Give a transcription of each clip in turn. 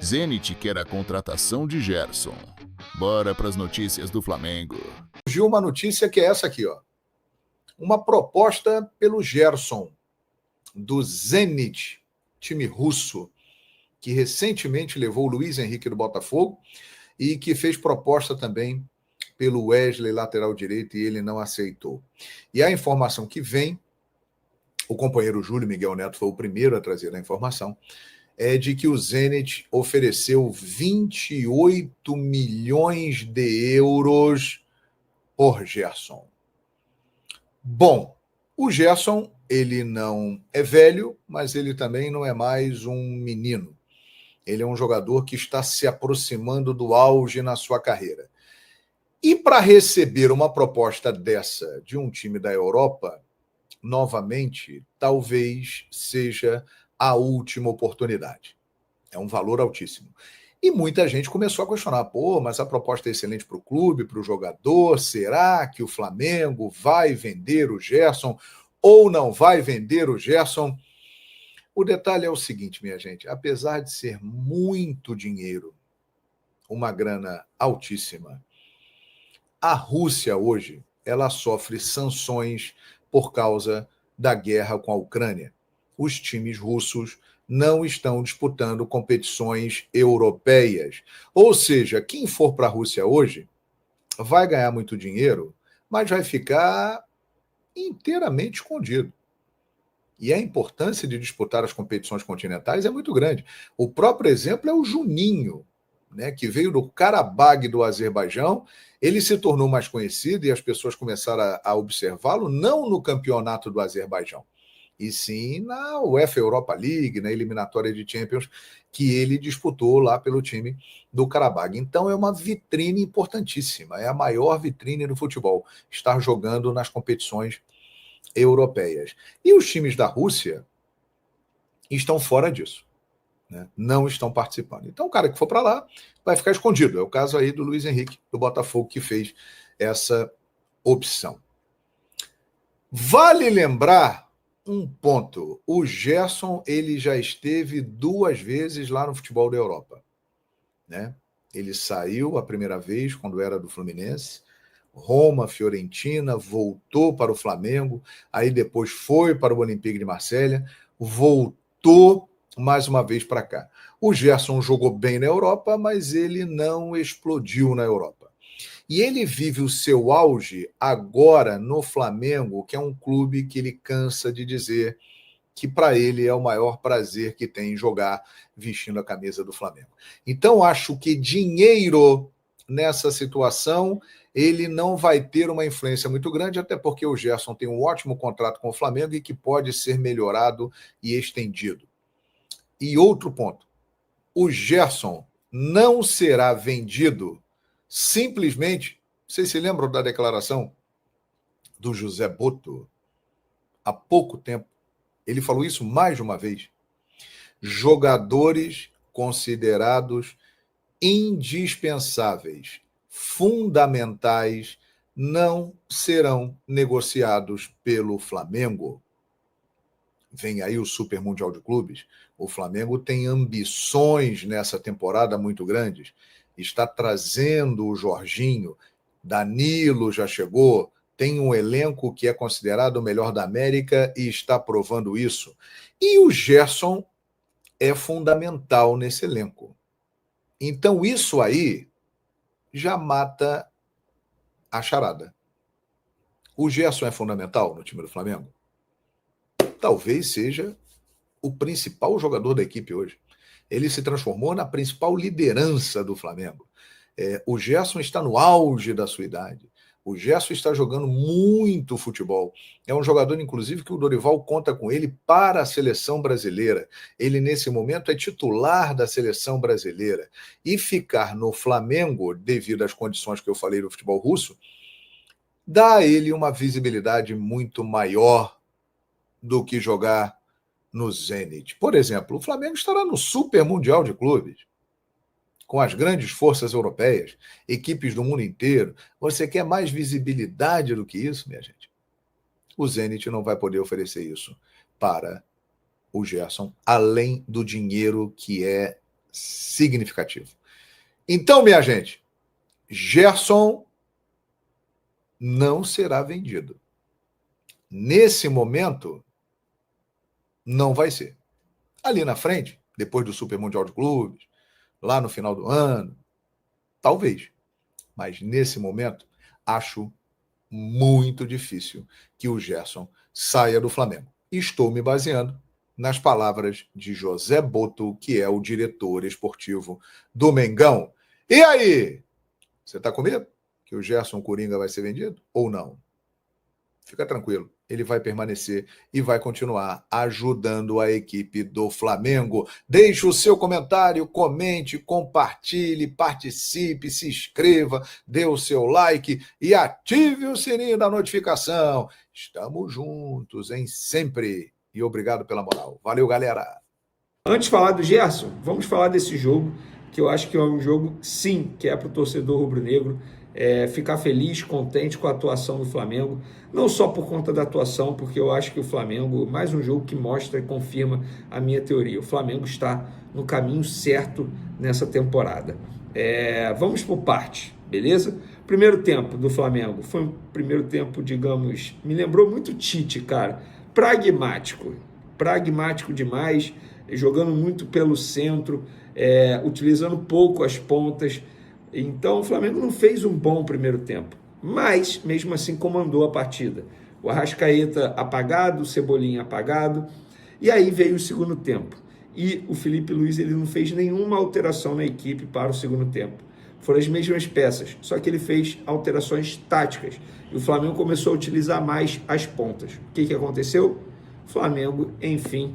Zenit quer a contratação de Gerson. Bora para as notícias do Flamengo. Surgiu uma notícia que é essa aqui, ó. Uma proposta pelo Gerson, do Zenit, time russo, que recentemente levou o Luiz Henrique do Botafogo e que fez proposta também pelo Wesley, lateral direito, e ele não aceitou. E a informação que vem, o companheiro Júlio Miguel Neto foi o primeiro a trazer a informação, é de que o Zenit ofereceu 28 milhões de euros por Gerson. Bom, o Gerson, ele não é velho, mas ele também não é mais um menino. Ele é um jogador que está se aproximando do auge na sua carreira. E para receber uma proposta dessa de um time da Europa, novamente, talvez seja a última oportunidade. É um valor altíssimo. E muita gente começou a questionar, mas a proposta é excelente para o clube, para o jogador, será que o Flamengo vai vender o Gerson ou não vai vender o Gerson? O detalhe é o seguinte, minha gente, apesar de ser muito dinheiro, uma grana altíssima, a Rússia hoje, ela sofre sanções por causa da guerra com a Ucrânia. Os times russos não estão disputando competições europeias. Ou seja, quem for para a Rússia hoje vai ganhar muito dinheiro, mas vai ficar inteiramente escondido. E a importância de disputar as competições continentais é muito grande. O próprio exemplo é o Juninho, né, que veio do Karabag do Azerbaijão. Ele se tornou mais conhecido e as pessoas começaram a observá-lo não no campeonato do Azerbaijão, e sim na UEFA Europa League, na eliminatória de Champions, que ele disputou lá pelo time do Karabag. Então é uma vitrine importantíssima, é a maior vitrine do futebol, estar jogando nas competições europeias. E os times da Rússia estão fora disso, né? Não estão participando. Então o cara que for para lá vai ficar escondido. É o caso aí do Luiz Henrique, do Botafogo, que fez essa opção. Vale lembrar um ponto. O Gerson, ele já esteve 2 vezes lá no futebol da Europa, né? Ele saiu a primeira vez quando era do Fluminense, Roma, Fiorentina, voltou para o Flamengo, aí depois foi para o Olympique de Marselha, voltou mais uma vez para cá. O Gerson jogou bem na Europa, mas ele não explodiu na Europa. E ele vive o seu auge agora no Flamengo, que é um clube que ele cansa de dizer que para ele é o maior prazer que tem jogar vestindo a camisa do Flamengo. Então, acho que dinheiro nessa situação, ele não vai ter uma influência muito grande, até porque o Gerson tem um ótimo contrato com o Flamengo e que pode ser melhorado e estendido. E outro ponto, o Gerson não será vendido simplesmente. Vocês se lembram da declaração do José Boto há pouco tempo? Ele falou isso mais de uma vez. Jogadores considerados indispensáveis, fundamentais, não serão negociados pelo Flamengo. Vem aí o Super Mundial de Clubes. O Flamengo tem ambições nessa temporada muito grandes. Está trazendo o Jorginho, Danilo já chegou, tem um elenco que é considerado o melhor da América e está provando isso. E o Gerson é fundamental nesse elenco. Então isso aí já mata a charada. O Gerson é fundamental no time do Flamengo? Talvez seja o principal jogador da equipe hoje. Ele se transformou na principal liderança do Flamengo. O Gerson está no auge da sua idade. O Gerson está jogando muito futebol. É um jogador, inclusive, que o Dorival conta com ele para a seleção brasileira. Ele, nesse momento, é titular da seleção brasileira. E ficar no Flamengo, devido às condições que eu falei do futebol russo, dá a ele uma visibilidade muito maior do que jogar no Zenit. Por exemplo, o Flamengo estará no Super Mundial de Clubes, com as grandes forças europeias, equipes do mundo inteiro. Você quer mais visibilidade do que isso, minha gente? O Zenit não vai poder oferecer isso para o Gerson, além do dinheiro que é significativo. Então, minha gente, Gerson não será vendido. Nesse momento, não vai ser. Ali na frente, depois do Super Mundial de Clubes, lá no final do ano, talvez. Mas nesse momento, acho muito difícil que o Gerson saia do Flamengo. Estou me baseando nas palavras de José Boto, que é o diretor esportivo do Mengão. E aí? Você está com medo que o Gerson Coringa vai ser vendido ou não? Fica tranquilo, ele vai permanecer e vai continuar ajudando a equipe do Flamengo. Deixe o seu comentário, comente, compartilhe, participe, se inscreva, dê o seu like e ative o sininho da notificação. Estamos juntos, hein? Sempre. E obrigado pela moral. Valeu, galera. Antes de falar do Gerson, vamos falar desse jogo, que eu acho que é um jogo, sim, que é para o torcedor rubro-negro ficar feliz, contente com a atuação do Flamengo, não só por conta da atuação, porque eu acho que o Flamengo, mais um jogo que mostra e confirma a minha teoria, o Flamengo está no caminho certo nessa temporada. Vamos por parte, beleza? Primeiro tempo do Flamengo foi um primeiro tempo, digamos, me lembrou muito Tite, cara, pragmático demais, jogando muito pelo centro, utilizando pouco as pontas. Então o Flamengo não fez um bom primeiro tempo, mas mesmo assim comandou a partida. O Arrascaeta apagado, o Cebolinha apagado, e aí veio o segundo tempo. E o Felipe Luiz ele não fez nenhuma alteração na equipe para o segundo tempo. Foram as mesmas peças, só que ele fez alterações táticas. E o Flamengo começou a utilizar mais as pontas. O que aconteceu? O Flamengo, enfim,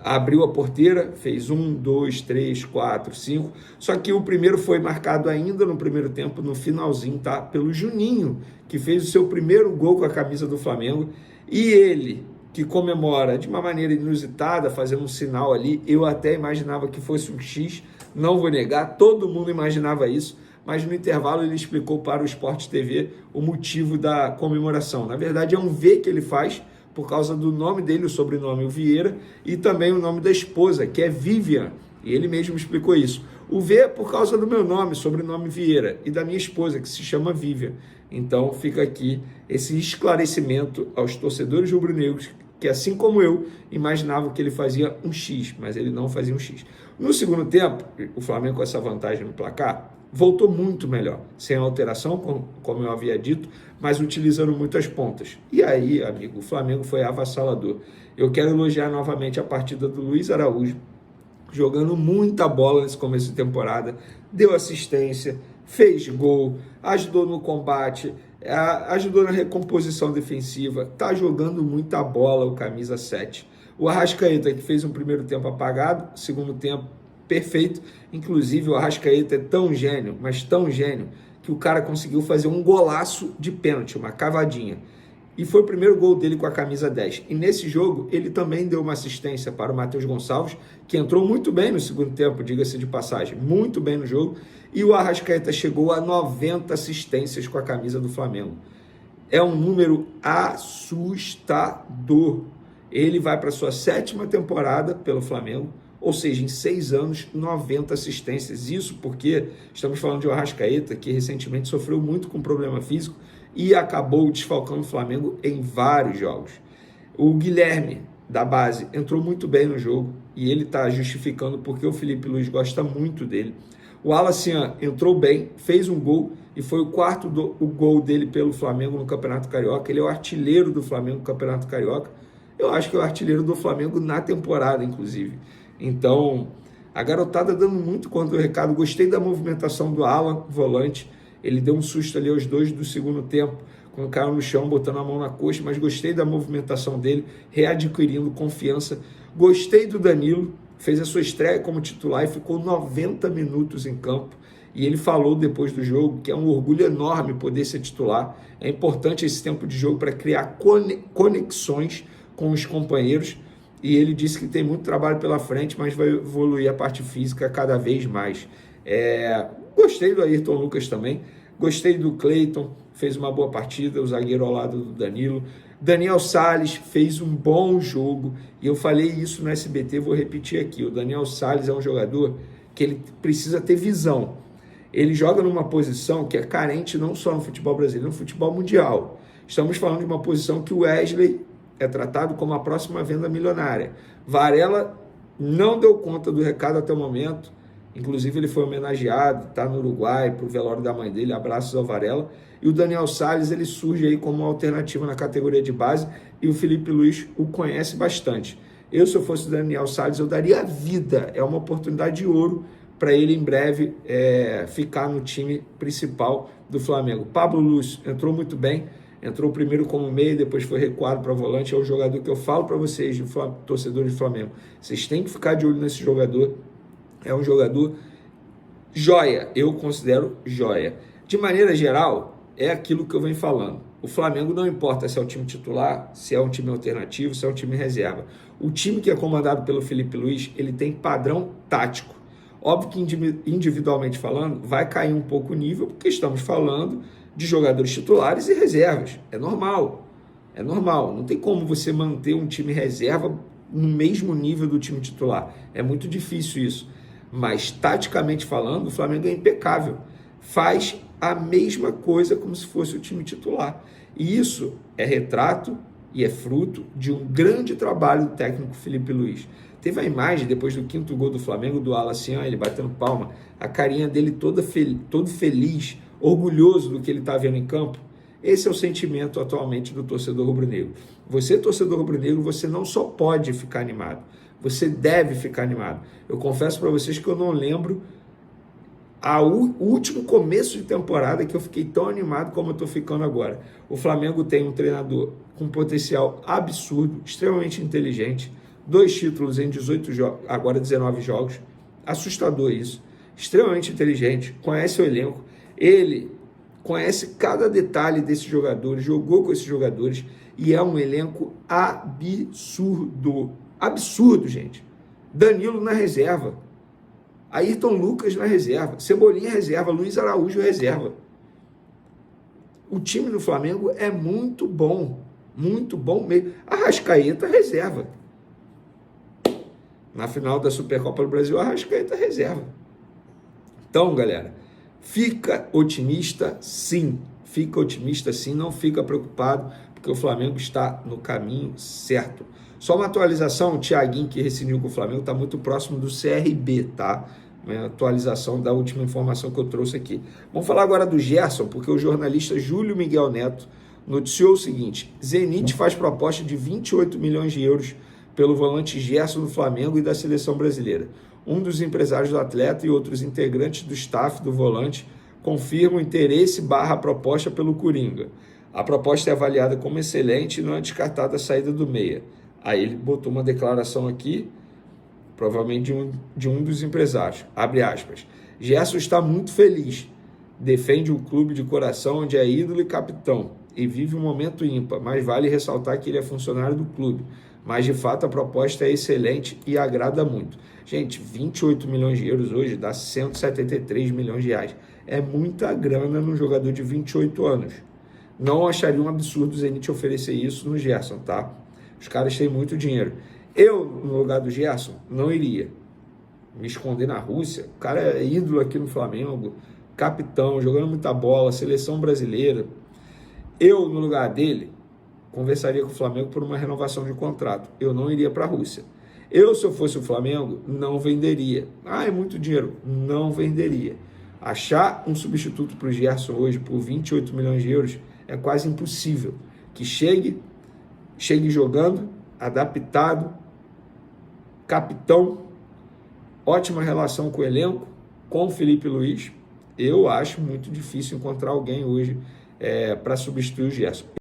abriu a porteira, fez 1, 2, 3, 4, 5, só que o primeiro foi marcado ainda no primeiro tempo, no finalzinho, tá? Pelo Juninho, que fez o seu primeiro gol com a camisa do Flamengo, e ele, que comemora de uma maneira inusitada, fazendo um sinal ali, eu até imaginava que fosse um X, não vou negar, todo mundo imaginava isso, mas no intervalo ele explicou para o Sport TV o motivo da comemoração. Na verdade é um V que ele faz, por causa do nome dele, o sobrenome o Vieira, e também o nome da esposa, que é Vivian, e ele mesmo explicou isso. O V é por causa do meu nome, sobrenome Vieira, e da minha esposa, que se chama Vivian. Então fica aqui esse esclarecimento aos torcedores rubro-negros, que assim como eu, imaginavam que ele fazia um X, mas ele não fazia um X. No segundo tempo, o Flamengo com essa vantagem no placar, voltou muito melhor, sem alteração, como eu havia dito, mas utilizando muito as pontas. E aí, amigo, o Flamengo foi avassalador. Eu quero elogiar novamente a partida do Luiz Araújo, jogando muita bola nesse começo de temporada, deu assistência, fez gol, ajudou no combate, ajudou na recomposição defensiva, está jogando muita bola o camisa 7. O Arrascaeta, que fez um primeiro tempo apagado, segundo tempo perfeito, inclusive o Arrascaeta é tão gênio, mas tão gênio, que o cara conseguiu fazer um golaço de pênalti, uma cavadinha. E foi o primeiro gol dele com a camisa 10. E nesse jogo, ele também deu uma assistência para o Matheus Gonçalves, que entrou muito bem no segundo tempo, diga-se de passagem, muito bem no jogo. E o Arrascaeta chegou a 90 assistências com a camisa do Flamengo. É um número assustador. Ele vai para a sua 7ª temporada pelo Flamengo, ou seja, em 6 anos, 90 assistências. Isso porque estamos falando de um Arrascaeta que recentemente sofreu muito com problema físico e acabou desfalcando o Flamengo em vários jogos. O Guilherme, da base, entrou muito bem no jogo e ele está justificando porque o Felipe Luiz gosta muito dele. O Alacian entrou bem, fez um gol e foi o quarto gol dele pelo Flamengo no Campeonato Carioca. Ele é o artilheiro do Flamengo no Campeonato Carioca. Eu acho que é o artilheiro do Flamengo na temporada, inclusive. Então, a garotada dando muito conta do recado. Gostei da movimentação do Alan, volante. Ele deu um susto ali aos 2 do segundo tempo, quando caiu no chão, botando a mão na coxa, mas gostei da movimentação dele, readquirindo confiança. Gostei do Danilo, fez a sua estreia como titular e ficou 90 minutos em campo. E ele falou depois do jogo que é um orgulho enorme poder ser titular. É importante esse tempo de jogo para criar conexões com os companheiros. E ele disse que tem muito trabalho pela frente, mas vai evoluir a parte física cada vez mais. Gostei do Ayrton Lucas também, gostei do Cleiton, fez uma boa partida, o zagueiro ao lado do Danilo. Daniel Salles fez um bom jogo, e eu falei isso no SBT, vou repetir aqui, o Daniel Salles é um jogador que ele precisa ter visão. Ele joga numa posição que é carente não só no futebol brasileiro, no futebol mundial. Estamos falando de uma posição que o Wesley é tratado como a próxima venda milionária. Varela não deu conta do recado até o momento, inclusive ele foi homenageado, está no Uruguai, para o velório da mãe dele, abraços ao Varela. E o Daniel Salles, ele surge aí como uma alternativa na categoria de base, e o Felipe Luiz o conhece bastante. Se eu fosse o Daniel Salles, eu daria a vida, é uma oportunidade de ouro para ele em breve ficar no time principal do Flamengo. Pablo Lúcio entrou muito bem, entrou primeiro como meia, depois foi recuado para volante. É o jogador que eu falo para vocês, torcedores de Flamengo, vocês têm que ficar de olho nesse jogador. É um jogador joia, eu considero joia. De maneira geral, é aquilo que eu venho falando. O Flamengo não importa se é o time titular, se é um time alternativo, se é um time reserva. O time que é comandado pelo Felipe Luiz, ele tem padrão tático. Óbvio que individualmente falando, vai cair um pouco o nível, porque estamos falando de jogadores titulares e reservas. É normal. Não tem como você manter um time reserva no mesmo nível do time titular. É muito difícil isso. Mas, taticamente falando, o Flamengo é impecável. Faz a mesma coisa como se fosse o time titular. E isso é retrato e é fruto de um grande trabalho do técnico Felipe Luiz. Teve a imagem, depois do 5º gol do Flamengo, do Alan, assim, ele batendo palma, a carinha dele todo feliz, orgulhoso do que ele está vendo em campo. Esse é o sentimento atualmente do torcedor rubro-negro. Você, torcedor rubro-negro, você não só pode ficar animado, você deve ficar animado. Eu confesso para vocês que eu não lembro o último começo de temporada que eu fiquei tão animado como eu estou ficando agora. O Flamengo tem um treinador com potencial absurdo, extremamente inteligente, 2 títulos em 18 jogos, agora 19 jogos, assustador isso, extremamente inteligente, conhece o elenco, ele conhece cada detalhe desses jogadores, jogou com esses jogadores e é um elenco absurdo, gente. Danilo na reserva, Ayrton Lucas na reserva, Cebolinha reserva, Luiz Araújo reserva. O time do Flamengo é muito bom mesmo. Arrascaeta reserva. Na final da Supercopa do Brasil, Arrascaeta reserva. Então, galera, fica otimista sim, não fica preocupado, porque o Flamengo está no caminho certo. Só uma atualização, o Thiaguinho, que rescindiu com o Flamengo, está muito próximo do CRB, tá? Uma atualização da última informação que eu trouxe aqui. Vamos falar agora do Gerson, porque o jornalista Júlio Miguel Neto noticiou o seguinte: Zenit faz proposta de 28 milhões de euros pelo volante Gerson do Flamengo e da seleção brasileira. Um dos empresários do atleta e outros integrantes do staff do volante confirmam interesse / proposta pelo Coringa. A proposta é avaliada como excelente e não é descartada a saída do meia. Aí ele botou uma declaração aqui, provavelmente de um dos empresários. Abre aspas. Gerson está muito feliz. Defende o clube de coração onde é ídolo e capitão e vive um momento ímpar, mas vale ressaltar que ele é funcionário do clube. Mas, de fato, a proposta é excelente e agrada muito. Gente, 28 milhões de euros hoje dá 173 milhões de reais. É muita grana num jogador de 28 anos. Não acharia um absurdo o Zenit oferecer isso no Gerson, tá? Os caras têm muito dinheiro. Eu, no lugar do Gerson, não iria me esconder na Rússia. O cara é ídolo aqui no Flamengo, capitão, jogando muita bola, seleção brasileira. Eu, no lugar dele, conversaria com o Flamengo por uma renovação de contrato. Eu não iria para a Rússia. Se eu fosse o Flamengo, não venderia. É muito dinheiro. Não venderia. Achar um substituto para o Gerson hoje por 28 milhões de euros é quase impossível. Que chegue jogando, adaptado, capitão, ótima relação com o elenco, com o Felipe Luiz. Eu acho muito difícil encontrar alguém hoje para substituir o Gerson.